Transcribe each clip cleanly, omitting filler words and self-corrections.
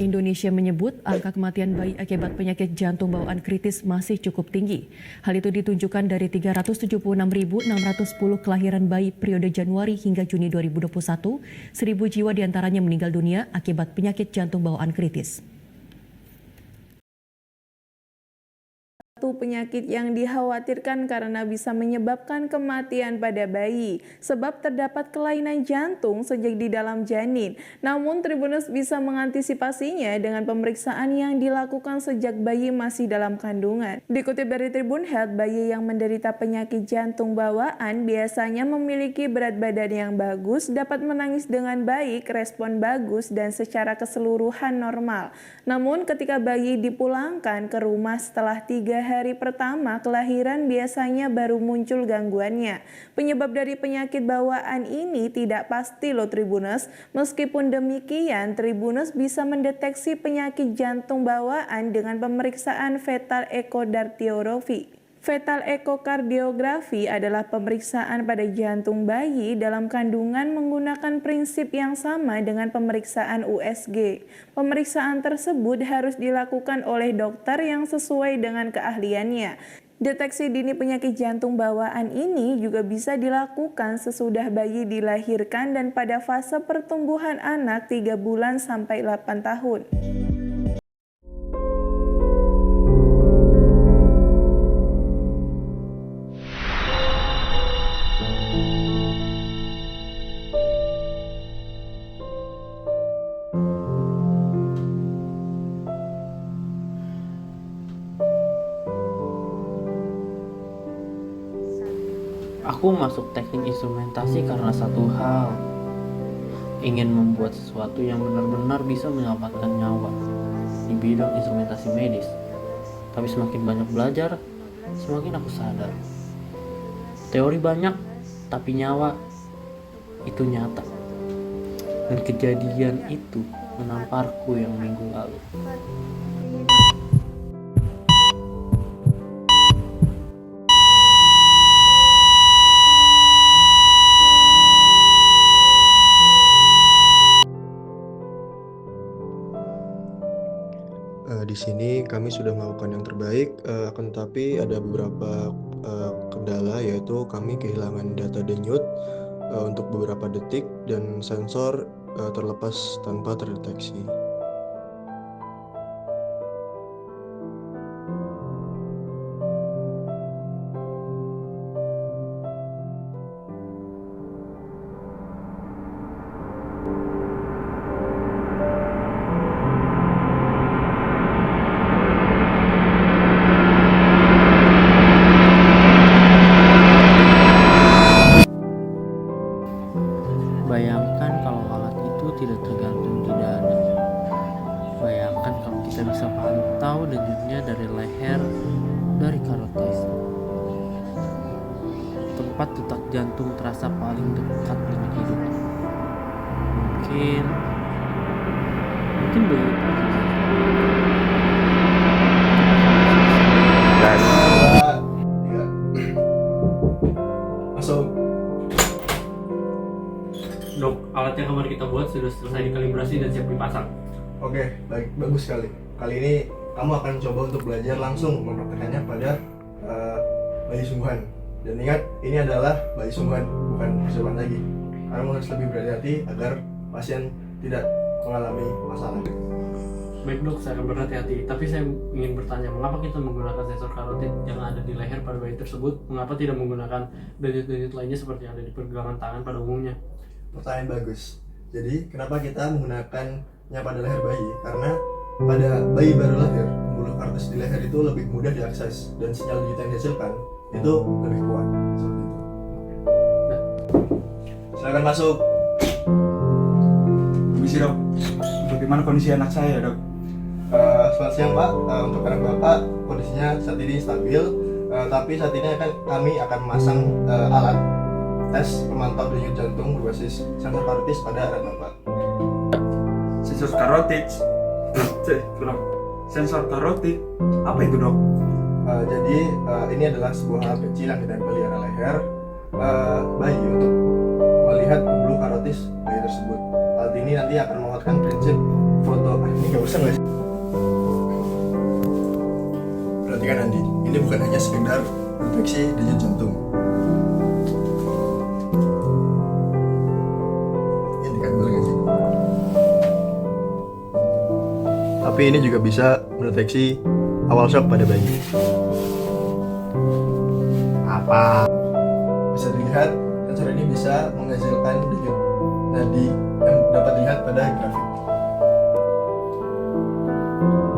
Indonesia menyebut angka kematian bayi akibat penyakit jantung bawaan kritis masih cukup tinggi. Hal itu ditunjukkan dari 376.610 kelahiran bayi periode Januari hingga Juni 2021, 1.000 jiwa diantaranya meninggal dunia akibat penyakit jantung bawaan kritis. Satu penyakit yang dikhawatirkan karena bisa menyebabkan kematian pada bayi, sebab terdapat kelainan jantung sejak di dalam janin. Namun Tribuners bisa mengantisipasinya dengan pemeriksaan yang dilakukan sejak bayi masih dalam kandungan. Dikutip dari Tribun Health, bayi yang menderita penyakit jantung bawaan biasanya memiliki berat badan yang bagus, dapat menangis dengan baik, respon bagus, dan secara keseluruhan normal. Namun ketika bayi dipulangkan ke rumah setelah 3 hari pertama kelahiran biasanya baru muncul gangguannya. Penyebab dari penyakit bawaan ini tidak pasti loh Tribuners. Meskipun demikian, Tribuners bisa mendeteksi penyakit jantung bawaan dengan pemeriksaan fetal ekokardiografi. Fetal ekokardiografi adalah pemeriksaan pada jantung bayi dalam kandungan menggunakan prinsip yang sama dengan pemeriksaan USG. Pemeriksaan tersebut harus dilakukan oleh dokter yang sesuai dengan keahliannya. Deteksi dini penyakit jantung bawaan ini juga bisa dilakukan sesudah bayi dilahirkan dan pada fase pertumbuhan anak 3 bulan sampai 8 tahun. Aku masuk teknik instrumentasi karena satu hal, ingin membuat sesuatu yang benar-benar bisa menyelamatkan nyawa di bidang instrumentasi medis. Tapi semakin banyak belajar, semakin aku sadar. Teori banyak, tapi nyawa itu nyata. Dan kejadian itu menamparku yang minggu lalu. Di sini kami sudah melakukan yang terbaik, akan tetapi ada beberapa kendala, yaitu kami kehilangan data denyut untuk beberapa detik dan sensor terlepas tanpa terdeteksi. Bayangkan kalau alat itu tidak tergantung di dada. Bayangkan kalau kita bisa pantau denyutnya dari leher, dari karotis. Tempat detak jantung terasa paling dekat dengan hidup. Mungkin begitu. Masuk. Dok, alat yang kemarin kita buat sudah selesai dikalibrasi dan siap dipasang. Oke, bagus sekali. Kali ini kamu akan coba untuk belajar langsung mempraktekannya pada bayi sungguhan. Dan ingat, ini adalah bayi sungguhan, bukan percobaan lagi. Kamu harus lebih berhati-hati agar pasien tidak mengalami masalah. Baik dok, saya akan berhati-hati. Tapi saya ingin bertanya, mengapa kita menggunakan sensor karotid yang ada di leher pada bayi tersebut? Mengapa tidak menggunakan denyut-denyut lainnya seperti yang ada di pergelangan tangan pada umumnya? Pertanyaan bagus. Jadi, kenapa kita menggunakannya pada leher bayi? Karena pada bayi baru lahir, pembuluh karotis di leher itu lebih mudah diakses dan sinyal digital yang dihasilkan itu lebih kuat. Seperti itu. Nah. Silakan masuk. Permisi dok, bagaimana kondisi anak saya dok? Selamat siang Pak. Untuk anak Bapak kondisinya saat ini stabil, tapi saat ini kami akan memasang alat tes pemantau denyut jantung berbasis sensor karotis pada anak Bapak. Sensor karotid. Sensor karotid, apa itu dok? Jadi ini adalah sebuah alat kecil yang ditempel di area leher bayi untuk melihat pembuluh karotis bayi tersebut. Alat ini nanti akan memanfaatkan prinsip foto. Ini nggak usah nggak sih? Perhatikan Andi, ini bukan hanya sekedar deteksi denyut jantung. Ini kan boleh nggak sih? Tapi ini juga bisa mendeteksi awal shock pada bayi. Apa? Bisa dilihat, sensor ini bisa menghasilkan denyut nadi yang dapat dilihat pada grafik.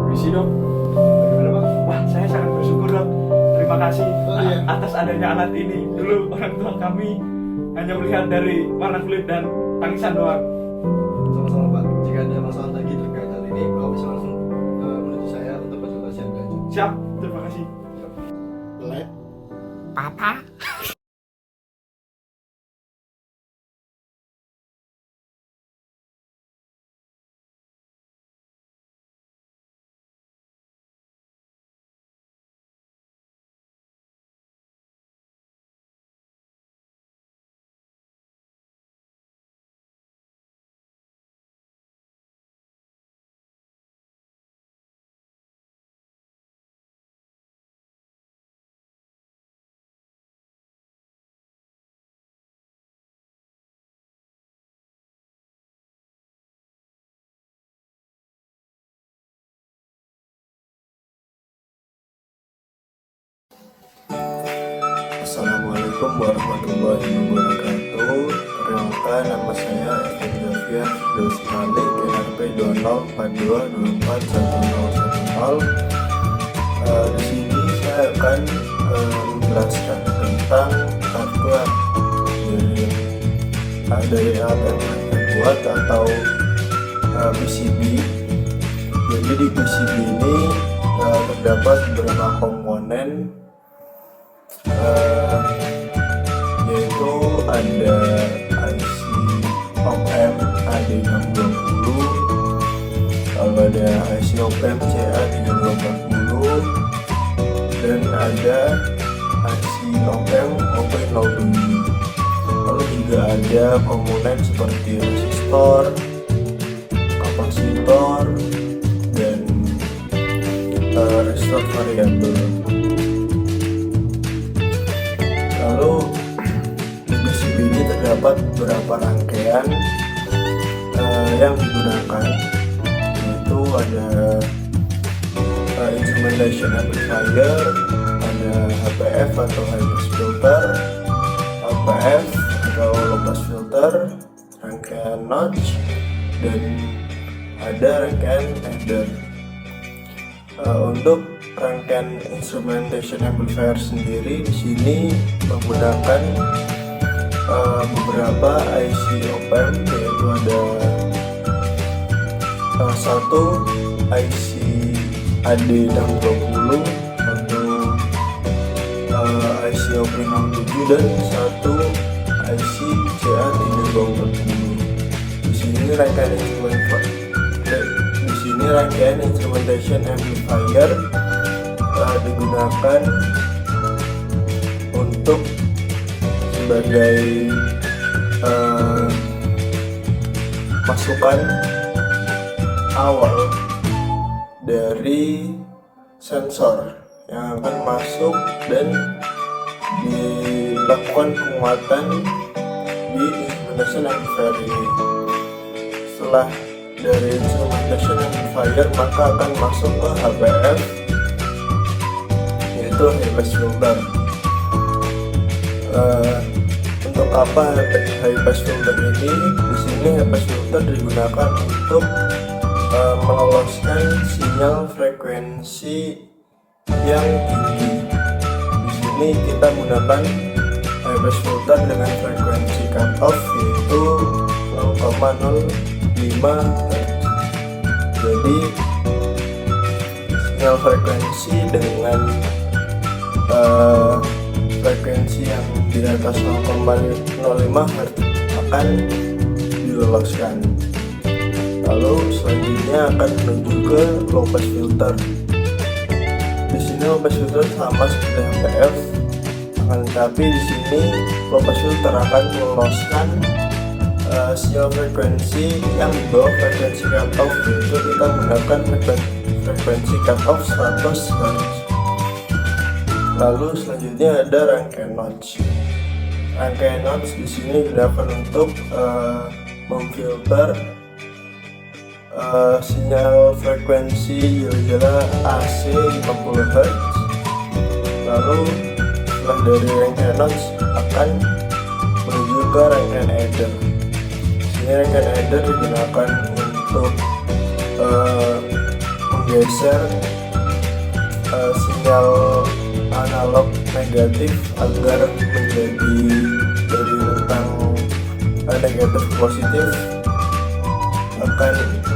Permisi dok. Bagaimana Pak? Wah, saya sangat bersyukur dok. Terima kasih iya. atas adanya alat ini. Dulu orang tua kami hanya melihat dari warna kulit dan tangisan doang. Sama-sama Pak. Jika ada masalah lagi terkait hal ini, Bapak bisa langsung menuju saya untuk konsultasi lebih lanjut. Siap, terima kasih. Boleh? Assalamualaikum warahmatullahi wabarakatuh. Perkenalkan, nama saya Evan Javier Firdaus Malik, NRP 2042241010. Di sini saya akan menjelaskan tentang hardware dari alat yang buat atau PCB. Jadi di PCB ini terdapat beberapa komponen, yaitu ada IC OP-Amp AD620, lalu ada IC OP-Amp CA340, dan ada IC OP-Amp OP07. Lalu juga ada komponen seperti resistor, kapasitor, dan resistor variabel. Lalu di PCB ini terdapat beberapa rangkaian yang digunakan, yaitu ada instrumentation amplifier, ada HPF atau high pass filter, HPF atau low pass filter, rangkaian notch, dan ada rangkaian adder. Untuk rangkaian instrumentation amplifier sendiri di sini menggunakan beberapa IC OP-Amp, yaitu ada satu IC AD620, satu IC OP07, dan satu IC CA340. Di sini rangkaian instrumentation amplifier digunakan untuk sebagai masukan awal dari sensor yang akan masuk dan dilakukan penguatan di instrumentation amplifier ini. Setelah dari instrumentation amplifier maka akan masuk ke HPF, yaitu high pass filter. Untuk apa high pass filter ini? Di sini high pass filter digunakan untuk meloloskan sinyal frekuensi yang tinggi. Di sini kita menggunakan high pass filter dengan frekuensi cutoff yaitu 0,05 Hz. Jadi sinyal frekuensi dengan frekuensi yang di atas 0,05 Hz akan diloloskan. Lalu selanjutnya akan menuju ke low pass filter. Di sini low pass filter sama seperti akan tetapi di sini low pass filter akan meloloskan sinyal frekuensi yang di bawah frekuensi cutoff, yaitu kita menggunakan frekuensi cutoff 100 Hz. Lalu selanjutnya ada rangkaian notch. Rangkaian notch di sini digunakan untuk memfilter sinyal frekuensi kira-kira AC 50 Hz. Lalu setelah dari rangkaian notch akan menuju ke rangkaian adder. Sini rangkaian adder digunakan untuk menggeser sinyal analog negatif agar menjadi dari rentang negatif ke positif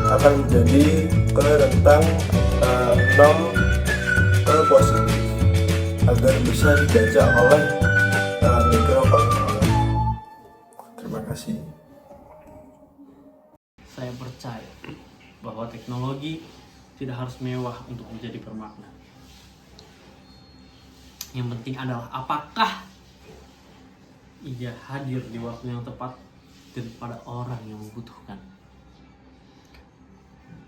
akan menjadi ke rentang 0 ke positif agar bisa dibaca oleh mikrokontroler. Terima kasih. Saya percaya bahwa teknologi tidak harus mewah untuk menjadi bermakna. Yang penting adalah apakah ia hadir di waktu yang tepat dan pada orang yang membutuhkan.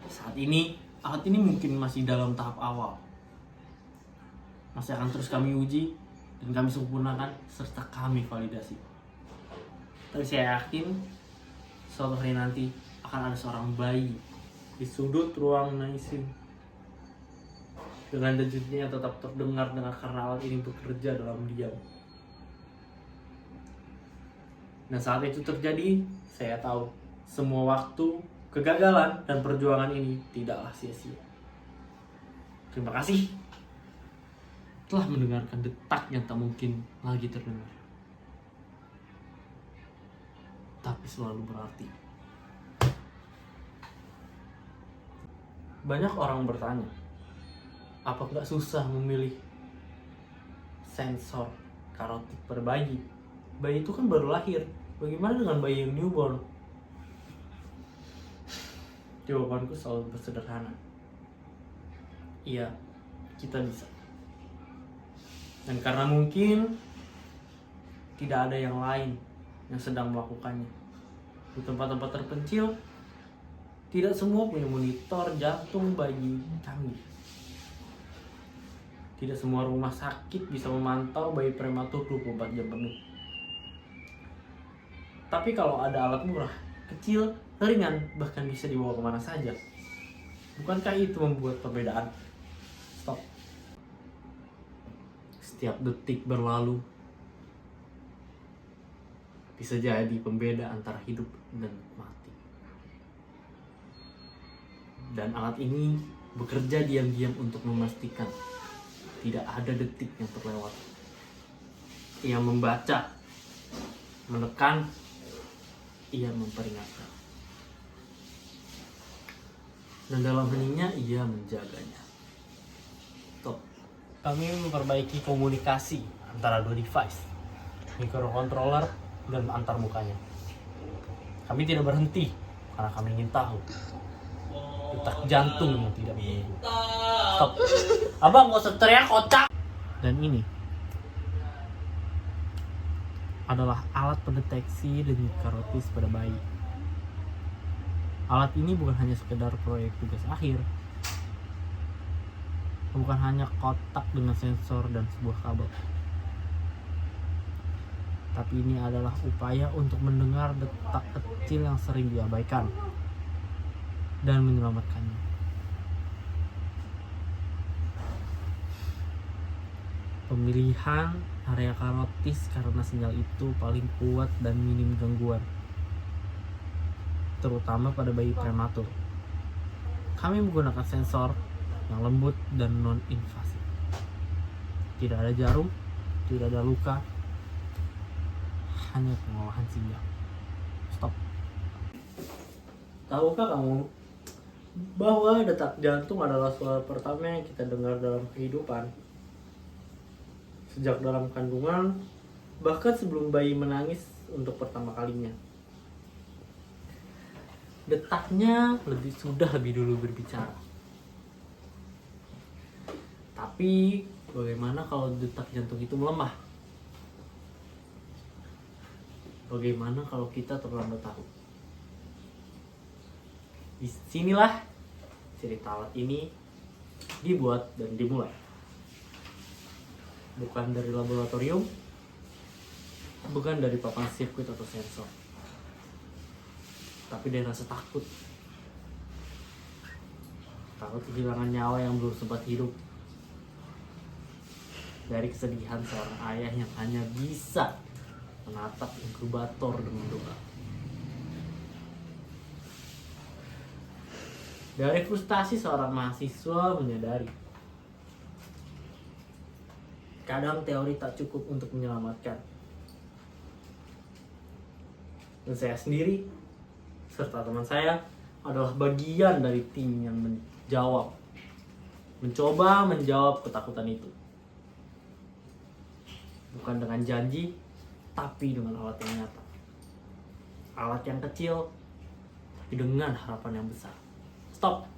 Saat ini, alat ini mungkin masih dalam tahap awal. Masih akan terus kami uji dan kami sempurnakan serta kami validasi. Tapi saya yakin suatu hari nanti akan ada seorang bayi di sudut ruang ICU dengan dejutnya tetap terdengar karena alat ini bekerja dalam diam. Dan saat itu terjadi, saya tahu semua waktu, kegagalan, dan perjuangan ini tidaklah sia-sia. Terima kasih telah mendengarkan detak yang tak mungkin lagi terdengar, tapi selalu berarti. Banyak orang bertanya, apa nggak susah memilih sensor karotik per bayi? Bayi itu kan baru lahir. Bagaimana dengan bayi yang newborn? Jawabanku selalu sederhana. Iya, kita bisa. Dan karena mungkin tidak ada yang lain yang sedang melakukannya. Di tempat-tempat terpencil, tidak semua punya monitor jantung bayi canggih. Tidak semua rumah sakit bisa memantau bayi prematur 24 jam penuh. Tapi kalau ada alat murah, kecil, ringan, bahkan bisa dibawa kemana saja, bukankah itu membuat perbedaan? Stop. Setiap detik berlalu bisa jadi pembeda antara hidup dan mati. Dan alat ini bekerja diam-diam untuk memastikan tidak ada detik yang terlewat. Ia membaca, menekan, ia memperingatkan. Dan dalam heningnya ia menjaganya. Top. Kami memperbaiki komunikasi antara dua device, mikrokontroller dan antar mukanya. Kami tidak berhenti karena kami ingin tahu detak jantung yang tidak menunggu. Stop. Abang gak usah teriak, kocak. Dan ini adalah alat pendeteksi denyut karotis pada bayi. Alat ini bukan hanya sekedar proyek tugas akhir, bukan hanya kotak dengan sensor dan sebuah kabel, tapi ini adalah upaya untuk mendengar detak kecil yang sering diabaikan dan menyelamatkannya. Pemilihan area karotis karena sinyal itu paling kuat dan minim gangguan, terutama pada bayi prematur. Kami menggunakan sensor yang lembut dan non-invasif. Tidak ada jarum, tidak ada luka, hanya pengolahan sinyal. Stop. Tahukah kamu bahwa detak jantung adalah suara pertama yang kita dengar dalam kehidupan? Sejak dalam kandungan, bahkan sebelum bayi menangis untuk pertama kalinya. Detaknya sudah lebih dulu berbicara. Tapi bagaimana kalau detak jantung itu melemah? Bagaimana kalau kita terlambat tahu? Disinilah cerita alat ini dibuat dan dimulai. Bukan dari laboratorium, bukan dari papan sirkuit atau sensor, tapi dari rasa takut. Takut kehilangan nyawa yang belum sempat hidup. Dari kesedihan seorang ayah yang hanya bisa menatap inkubator dan mendoa. Dari frustasi seorang mahasiswa menyadari kadang teori tak cukup untuk menyelamatkan. Dan saya sendiri serta teman saya adalah bagian dari tim yang mencoba menjawab ketakutan itu. Bukan dengan janji, tapi dengan alat yang nyata. Alat yang kecil, tapi dengan harapan yang besar. Stop.